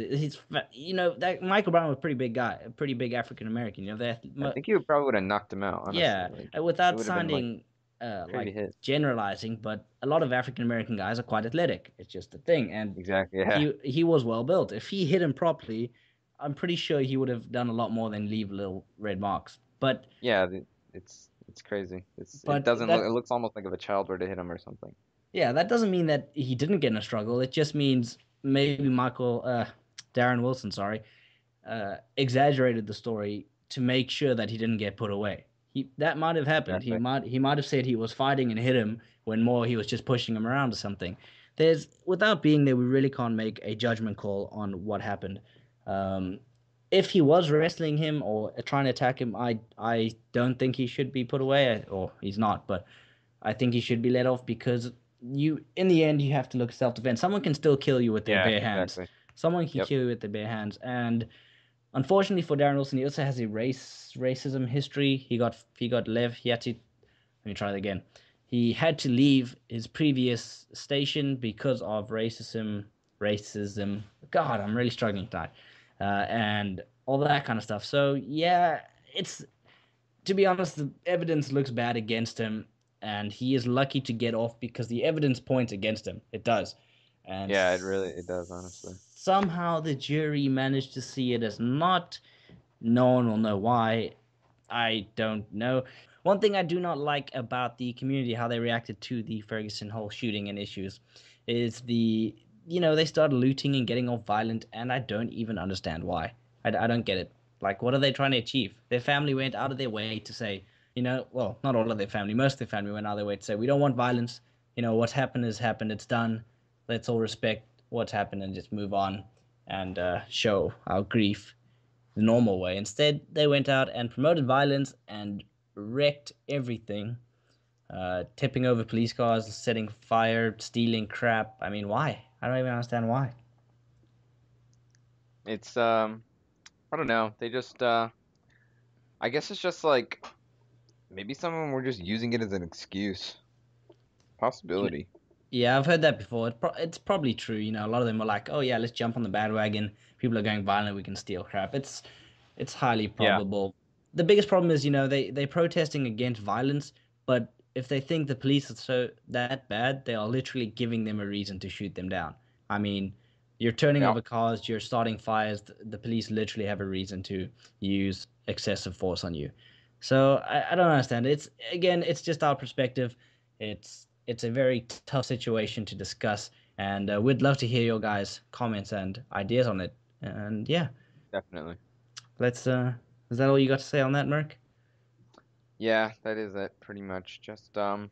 That Michael Brown was a pretty big guy, a pretty big African American. I think you probably would have knocked him out. Honestly, Yeah, like it without would have been like sounding crazy like hit. generalizing, but a lot of African American guys are quite athletic. It's just a thing, and Exactly. Yeah. he was well built. If he hit him properly, I'm pretty sure he would have done a lot more than leave little red marks. But Yeah. It's crazy. It but doesn't look. It that looks almost like if a child were to hit him or something. Yeah, that doesn't mean that he didn't get in a struggle. It just means maybe Darren Wilson, sorry, exaggerated the story to make sure that he didn't get put away. That might have happened. Exactly. He might have said he was fighting and hit him when more he was just pushing him around or something. Without being there, we really can't make a judgment call on what happened. Um, if he was wrestling him or trying to attack him, I don't think he should be put away, or he's not, but I think he should be let off because in the end, you have to look at self-defense. Someone can still kill you with their Yeah. bare hands. Exactly. Someone can Yep. kill you with their bare hands, and unfortunately for Darren Wilson, he also has a racism history. He got left. He had to. Let me try that again. He had to leave his previous station because of racism. Racism. God, I'm really struggling tonight, and all that kind of stuff. So yeah, it's to be honest, the evidence looks bad against him, and he is lucky to get off because the evidence points against him. It does, and Yeah. It does. Honestly. somehow the jury managed to see it as not. No one will know why. I don't know. One thing I do not like about the community, how they reacted to the Ferguson whole shooting and issues, is they started looting and getting all violent, and I don't even understand why. I don't get it. Like, what are they trying to achieve? Their family went out of their way to say, well, not all of their family, most of their family went out of their way to say, we don't want violence. What's happened has happened. It's done. Let's all respect what's happened and just move on and show our grief the normal way. Instead, they went out and promoted violence and wrecked everything, tipping over police cars, setting fire, stealing crap. I mean, why? I don't even understand why. It's I don't know. They just I guess it's just like maybe some of them were just using it as an excuse. Possibility. Yeah, I've heard that before. It's probably true. A lot of them are like, "Oh yeah, let's jump on the bandwagon. People are going violent. We can steal crap." It's highly Yeah. probable. The biggest problem is, they're protesting against violence, but if they think the police are so that bad, they are literally giving them a reason to shoot them down. I mean, you're turning Yeah. over cars, you're starting fires. The police literally have a reason to use excessive force on you. So I don't understand. It's just our perspective. It's a very tough situation to discuss, and we'd love to hear your guys' comments and ideas on it. And yeah, Definitely. let's. Is that all you got to say on that, Merc? Yeah, that is it pretty much. Just tell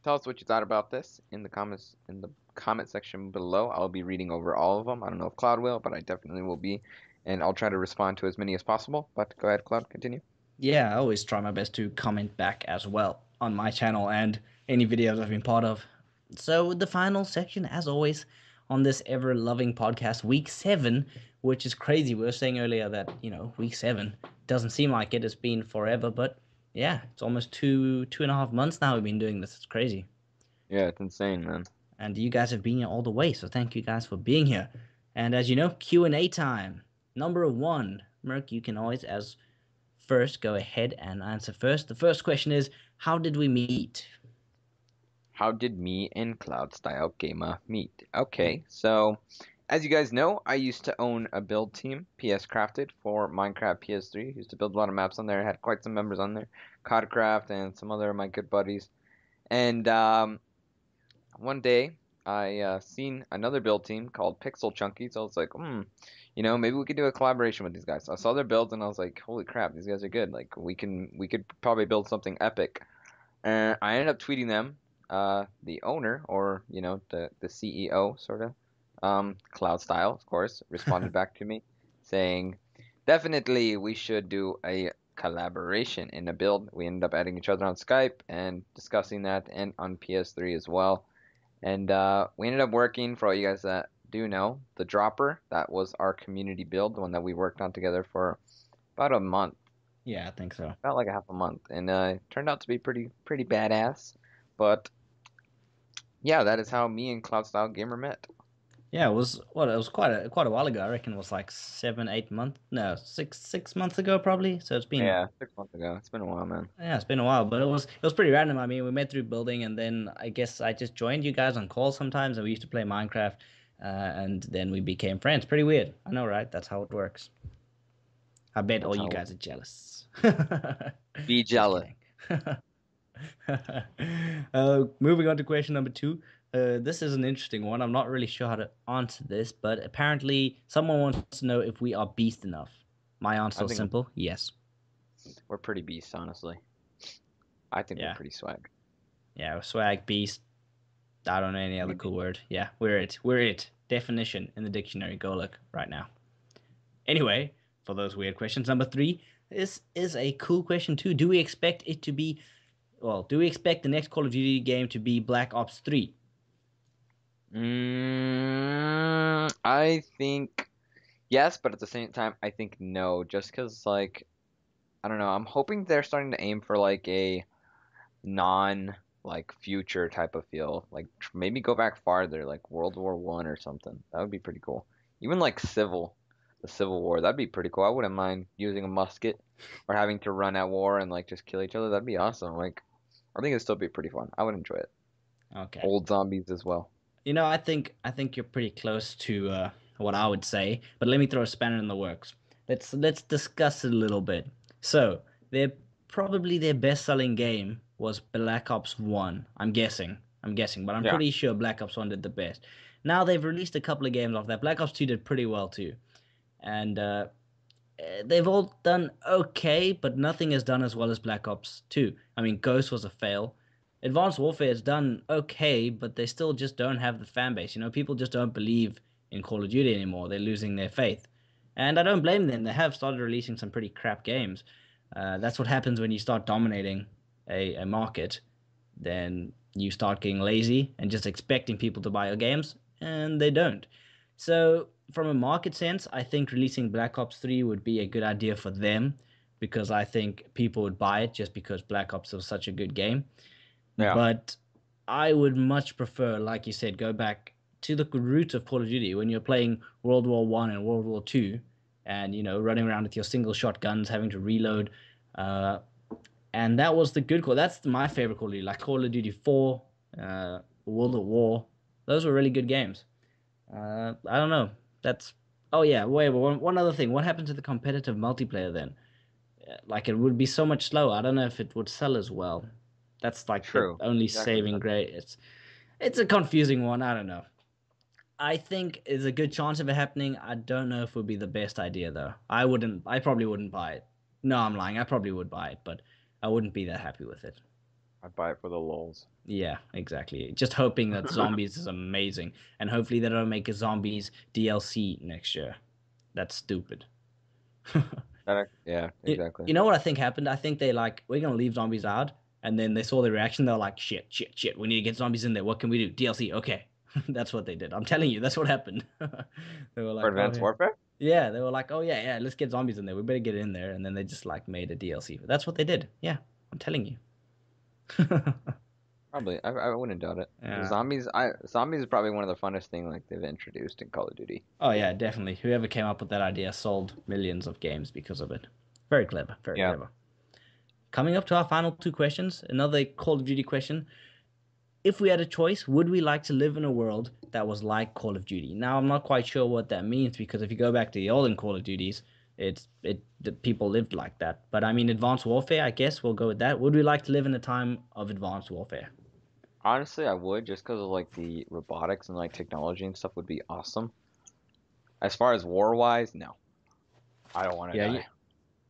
us what you thought about this in the comment section below. I'll be reading over all of them. I don't know if Cloud will, but I definitely will be, and I'll try to respond to as many as possible. But go ahead, Cloud, continue. Yeah, I always try my best to comment back as well on my channel and any videos I've been part of. So the final section, as always, on this ever-loving podcast, week 7, which is crazy. We were saying earlier that, week 7 doesn't seem like it. It's been forever, but yeah, it's almost 2.5 months now we've been doing this. It's crazy. Yeah, it's insane, man. And you guys have been here all the way, so thank you guys for being here. And as you know, Q&A time. Number 1. Merc, you can always, as first, go ahead and answer first. The first question is, how did we meet? How did me and Cloud Style Gamer meet? Okay, so as you guys know, I used to own a build team, PS Crafted, for Minecraft PS3. Used to build a lot of maps on there. I had quite some members on there, Codcraft and some other of my good buddies. And one day I seen another build team called Pixel Chunky, so I was like, maybe we could do a collaboration with these guys. So I saw their builds and I was like, holy crap, these guys are good. Like we could probably build something epic. And I ended up tweeting them. The owner, or the CEO, sort of, Cloud Style, of course, responded back to me saying, definitely we should do a collaboration in a build. We ended up adding each other on Skype and discussing that, and on PS3 as well. And we ended up working, for all you guys that do know, the Dropper. That was our community build, the one that we worked on together for about a month. Yeah, I think so. About like a half a month, and it turned out to be pretty badass. But yeah, that is how me and Cloud Style Gamer met. Yeah, it was quite a while ago. I reckon it was like 7-8 months. No, 6 months ago probably. So it's been, Yeah, 6 months ago. It's been a while, man. yeah, it's been a while, but it was pretty random. I mean, we met through building, and then I guess I just joined you guys on calls sometimes, and we used to play Minecraft, and then we became friends. Pretty weird. I know, right? That's how it works. I bet all you guys are jealous. Be jealous. Moving on to question number 2. This is an interesting one. I'm not really sure how to answer this, but apparently someone wants to know if we are beast enough. My answer is simple: yes. We're pretty beast, honestly. I think we're pretty swag. Yeah, we're swag, beast. I don't know any other cool word. Yeah, we're it. We're it. Definition in the dictionary. Go look right now. Anyway, for those weird questions, number 3, this is a cool question too. Do we expect it to be, do we expect the next Call of Duty game to be Black Ops 3? I think yes, but at the same time, I think no. Just because, like, I don't know. I'm hoping they're starting to aim for like a future type of feel. Like maybe go back farther, like World War I or something. That would be pretty cool. Even like the Civil War. That'd be pretty cool. I wouldn't mind using a musket or having to run at war and like just kill each other. That'd be awesome. Like, I think it'd still be pretty fun. I would enjoy it. Okay. Old zombies as well. I think you're pretty close to what I would say, but let me throw a spanner in the works. Let's discuss it a little bit. So, probably their best-selling game was Black Ops 1. I'm guessing, but I'm pretty sure Black Ops 1 did the best. Now they've released a couple of games off that. Black Ops 2 did pretty well too. And they've all done okay, but nothing is done as well as Black Ops 2. I mean, Ghost was a fail. Advanced Warfare has done okay, but they still just don't have the fan base. People just don't believe in Call of Duty anymore. They're losing their faith. And I don't blame them. They have started releasing some pretty crap games. That's what happens when you start dominating a market. Then you start getting lazy and just expecting people to buy your games, and they don't. So from a market sense, I think releasing Black Ops 3 would be a good idea for them, because I think people would buy it just because Black Ops was such a good game. Yeah. But I would much prefer, like you said, go back to the roots of Call of Duty when you're playing World War I and World War II, and running around with your single shot guns, having to reload, and that was the good call. That's my favorite Call of Duty, like Call of Duty 4, World at War. Those were really good games. I don't know. Wait, one other thing. What happened to the competitive multiplayer then? Like, it would be so much slower. I don't know if it would sell as well. That's like the only saving grace. It's a confusing one. I don't know. I think there's a good chance of it happening. I don't know if it would be the best idea though. I probably wouldn't buy it. No, I'm lying. I probably would buy it, but I wouldn't be that happy with it. I'd buy it for the lulz. Yeah, exactly. Just hoping that Zombies is amazing, and hopefully they don't make a Zombies DLC next year. That's stupid. Yeah, exactly. You know what I think happened? I think we're gonna leave Zombies out, and then they saw the reaction. They're like, shit. We need to get Zombies in there. What can we do? DLC, okay. That's what they did. I'm telling you, that's what happened. They were For like, oh Advanced yeah. Warfare? Yeah, they were like, oh yeah, let's get zombies in there. We better get in there. And then they just like made a DLC. That's what they did. Yeah, I'm telling you. Probably. I wouldn't doubt it. Yeah. Zombies is probably one of the funnest thing like they've introduced in Call of Duty. Oh yeah, definitely. Whoever came up with that idea sold millions of games because of it. Very clever, very Yeah. clever. Coming up to our final two questions, another Call of Duty question. If we had a choice, would we like to live in a world that was like Call of Duty? Now, I'm not quite sure what that means because if you go back to the olden Call of Duties, the people lived like that. But I mean, Advanced Warfare, I guess we'll go with that. Would we like to live in a time of Advanced Warfare? Honestly, I would just because of like the robotics and like technology and stuff would be awesome. As far as war wise, no. I don't want to Yeah, die.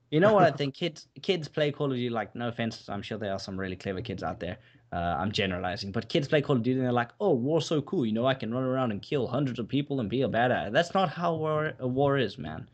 you know what I think? Kids play Call of Duty, like, no offense, I'm sure there are some really clever kids out there. I'm generalizing, but kids play Call of Duty and they're like, "Oh, war's so cool! You know, I can run around and kill hundreds of people and be a badass." That's not how a war is, man.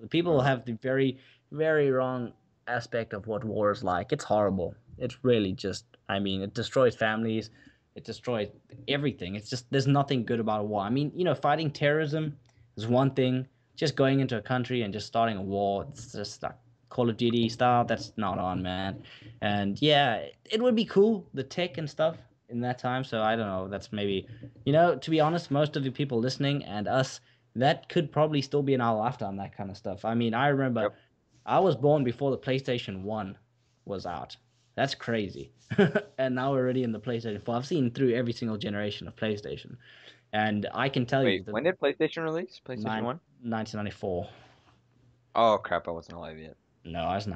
People Uh, have the very, very wrong aspect of what war is like. It's horrible. It's really just, I mean, it destroys families, it destroys everything. It's just, there's nothing good about a war. I mean, fighting terrorism is one thing. Just going into a country and just starting a war, it's just like Call of Duty style. That's not on, man. And yeah, it would be cool, the tech and stuff in that time. So I don't know. That's maybe, to be honest, most of the people listening and us, that could probably still be in our lifetime, that kind of stuff. I mean, I remember yep. I was born before the PlayStation 1 was out. That's crazy. And now we're already in the PlayStation 4. I've seen through every single generation of PlayStation. And I can tell you Wait, that when did PlayStation release? PlayStation nine, 1? 1994. Oh crap, I wasn't alive yet. No, I was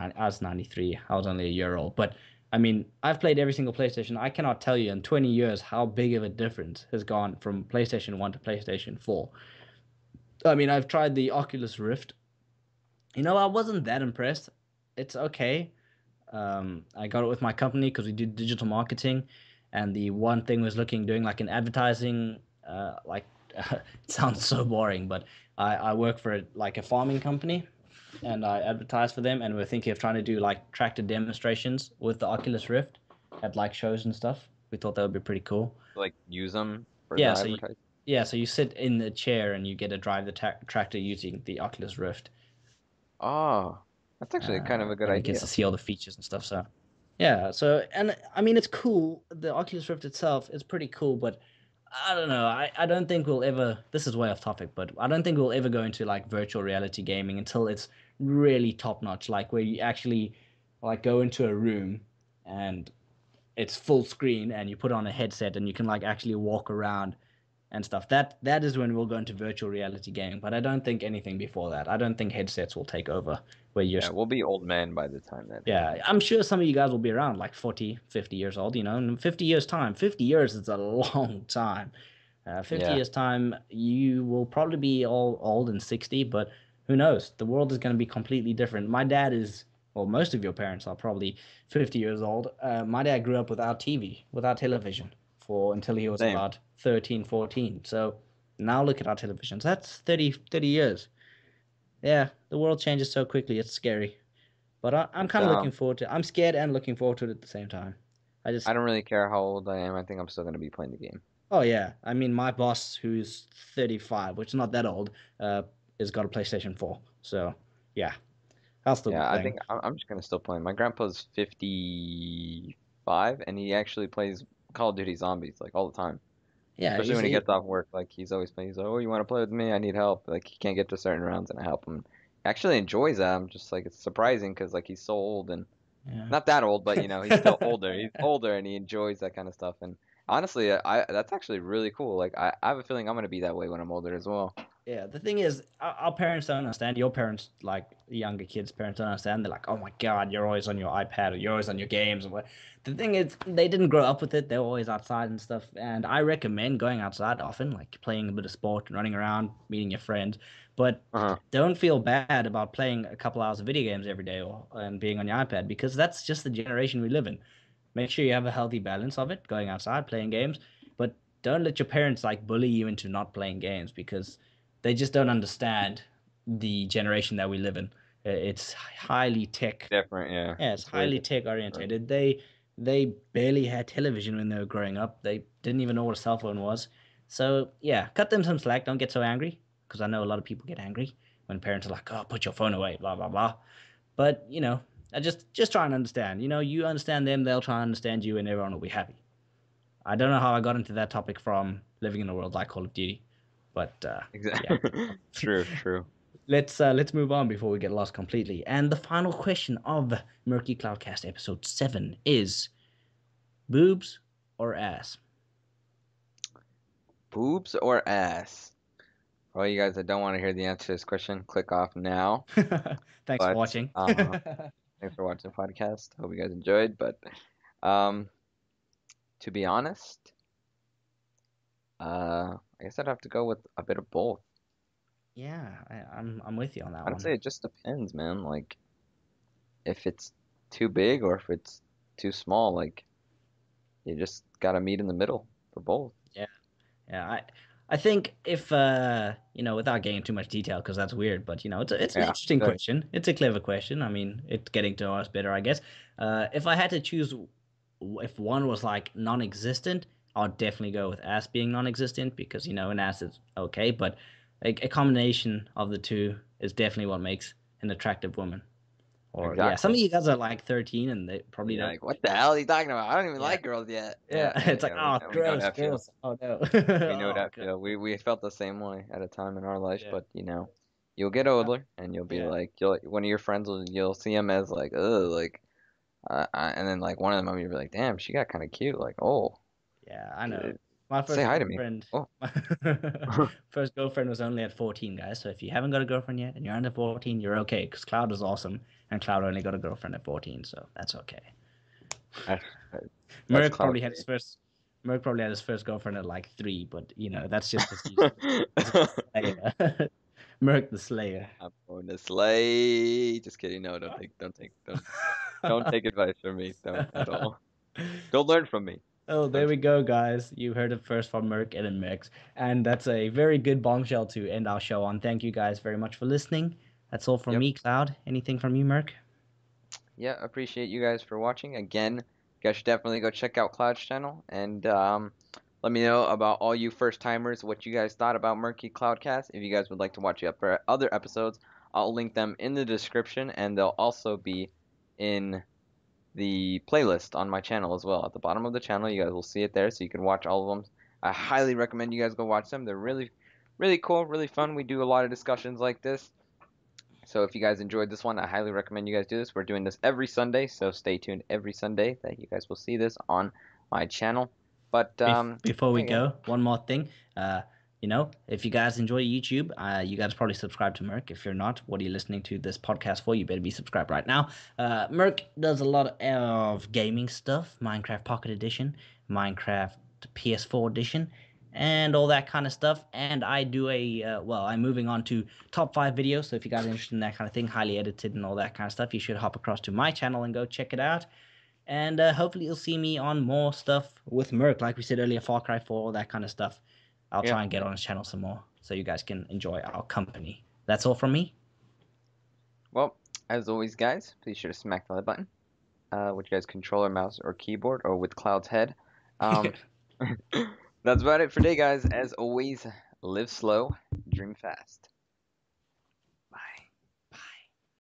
93. I was only a year old. But I mean, I've played every single PlayStation. I cannot tell you in 20 years how big of a difference has gone from PlayStation 1 to PlayStation 4. I mean, I've tried the Oculus Rift. I wasn't that impressed. It's okay. I got it with my company because we do digital marketing, and the one thing was doing like an advertising. Like it sounds so boring, but I work for like a farming company, and I advertise for them, and we're thinking of trying to do like tractor demonstrations with the Oculus Rift at like shows and stuff. We thought that would be pretty cool. Like use them for the Yeah, advertising. you sit in the chair and you get to drive the tractor using the Oculus Rift. Oh, that's actually kind of a good And it gets to idea. see all the features and stuff. So yeah, and I mean it's cool. The Oculus Rift itself is pretty cool, but I don't know. I don't think we'll ever. This is way off topic, but I don't think we'll ever go into like virtual reality gaming until it's really top notch, like where you actually like go into a room and it's full screen and you put on a headset and you can like actually walk around and stuff. That is when we'll go into virtual reality gaming. But I don't think anything before that. I don't think headsets will take over where you're. Yeah, we'll be old men by the time that Yeah, happens. I'm sure some of you guys will be around like 40, 50 years old, in 50 years time. 50 years is a long time. 50 Yeah. years time, you will probably be all old and 60, but who knows? The world is going to be completely different. My dad is, well, most of your parents are probably 50 years old. My dad grew up without TV, without television for until he was Same. about 13, 14. So now look at our televisions. That's 30 years. Yeah, the world changes so quickly. It's scary. But I'm It's kind of looking forward to. I'm scared and looking forward to it at the same time. I just, I don't really care how old I am. I think I'm still gonna be playing the game. oh yeah. I mean, my boss, who's 35, which is not that old, has got a PlayStation 4. So yeah, I'll still be Yeah, I playing. think I'm just gonna still play. My grandpa's 55, and he actually plays Call of Duty Zombies like all the time. Yeah, Especially he's when he gets off work, like he's always playing. He's like, "Oh, you want to play with me? I need help." Like he can't get to certain rounds, and I help him. He actually enjoys that. I'm just like it's surprising because like he's so old and yeah. not that old, but he's still older. He's older and he enjoys that kind of stuff. And honestly, I that's actually really cool. Like I have a feeling I'm gonna be that way when I'm older as well. Yeah, the thing is, our parents don't understand. Your parents, like younger kids' parents, don't understand. They're like, "Oh my God, you're always on your iPad or you're always on your games." And what? The thing is, they didn't grow up with it. They're always outside and stuff. And I recommend going outside often, like playing a bit of sport and running around, meeting your friends. But Uh-huh. don't feel bad about playing a couple hours of video games every day and being on your iPad because that's just the generation we live in. Make sure you have a healthy balance of it, going outside, playing games, but don't let your parents like bully you into not playing games because they just don't understand the generation that we live in. It's highly tech. Different, yeah. Yeah, it's It's very highly tech different. orientated. They barely had television when they were growing up. They didn't even know what a cell phone was. So yeah, cut them some slack. Don't get so angry, because I know a lot of people get angry when parents are like, "Oh, put your phone away," blah blah blah. But I just try and understand. You understand them, they'll try and understand you, and everyone will be happy. I don't know how I got into that topic from living in a world like Call of Duty, but yeah. Exactly. True, true. Let's move on before we get lost completely. And the final question of Murky Cloudcast episode 7 is boobs or ass? Boobs or ass? For all you guys that don't want to hear the answer to this question, click off now. Thanks for But watching. thanks for watching the podcast. Hope you guys enjoyed. But um, to be honest, I guess I'd have to go with a bit of both. Yeah, I'm with you on that I'd one. say it just depends, man. Like if it's too big or if it's too small, like you just gotta meet in the middle for both. Yeah, yeah. I think if without getting too much detail because that's weird, but it's an Yeah, interesting good. question. It's a clever question. I mean, it's getting to know us better, I guess. If I had to choose, if one was like non-existent, I'd definitely go with ass being non-existent because an ass is okay, but a combination of the two is definitely what makes an attractive woman. Or yeah, some Exactly. of you guys are like 13 and they probably You're don't. like, what the hell are you talking about? I don't even Yeah, like girls yet. yeah. It's like, We oh, know, we know gross, that feel. gross. Oh no. We know Oh that god. feel. We felt the same way at a time in our life, Yeah. but you'll get Uh, older and you'll be yeah. like, you'll one of your friends you'll see him as like, ugh, like, and then like one of them you'll be like, damn, she got kind of cute. Like, oh, Yeah, I know. uh, My say first hi to me. girlfriend, Oh, my first girlfriend was only at 14, guys. So if you haven't got a girlfriend yet and you're under 14, you're okay because Cloud is awesome and Cloud only got a girlfriend at 14, so that's okay. that's that's Merc cloud probably for had his first Merc probably had his first girlfriend at like 3, but that's just because he's a you. slayer. Merc the Slayer. I'm going to slay. Just kidding. No, don't take advice from me. Don't at all. Don't learn from me. Oh, there Learn we from go, guys. You heard it first from Merc and then Mix. And that's a very good bombshell to end our show on. Thank you guys very much for listening. That's all from Yep. me, Cloud. Anything from you, Merc? Yeah, appreciate you guys for watching. Again, you guys should definitely go check out Cloud's channel and let me know about all you first timers what you guys thought about Murky Cloudcast. If you guys would like to watch the other episodes, I'll link them in the description and they'll also be in the playlist on my channel as well. At the bottom of the channel, you guys will see it there, so you can watch all of them. I highly recommend you guys go watch them. They're really, really cool, really fun. We do a lot of discussions like this. So if you guys enjoyed this one, I highly recommend you guys do this. We're doing this every Sunday, so stay tuned every Sunday that you guys will see this on my channel. But Before we yeah, guys. go, one more thing. If you guys enjoy YouTube, you guys probably subscribe to Merc. If you're not, what are you listening to this podcast for? You better be subscribed right now. Merc does a lot of gaming stuff, Minecraft Pocket Edition, Minecraft PS4 Edition, and all that kind of stuff. And I do I'm moving on to top 5 videos. So if you guys are interested in that kind of thing, highly edited and all that kind of stuff, you should hop across to my channel and go check it out. And hopefully you'll see me on more stuff with Merc, like we said earlier, Far Cry 4, all that kind of stuff. I'll Yeah. try and get on his channel some more so you guys can enjoy our company. That's all from me. Well, as always, guys, please sure to smack the like button with your guys' controller, mouse, or keyboard, or with Cloud's head. Um, that's about it for today, guys. As always, live slow, dream fast.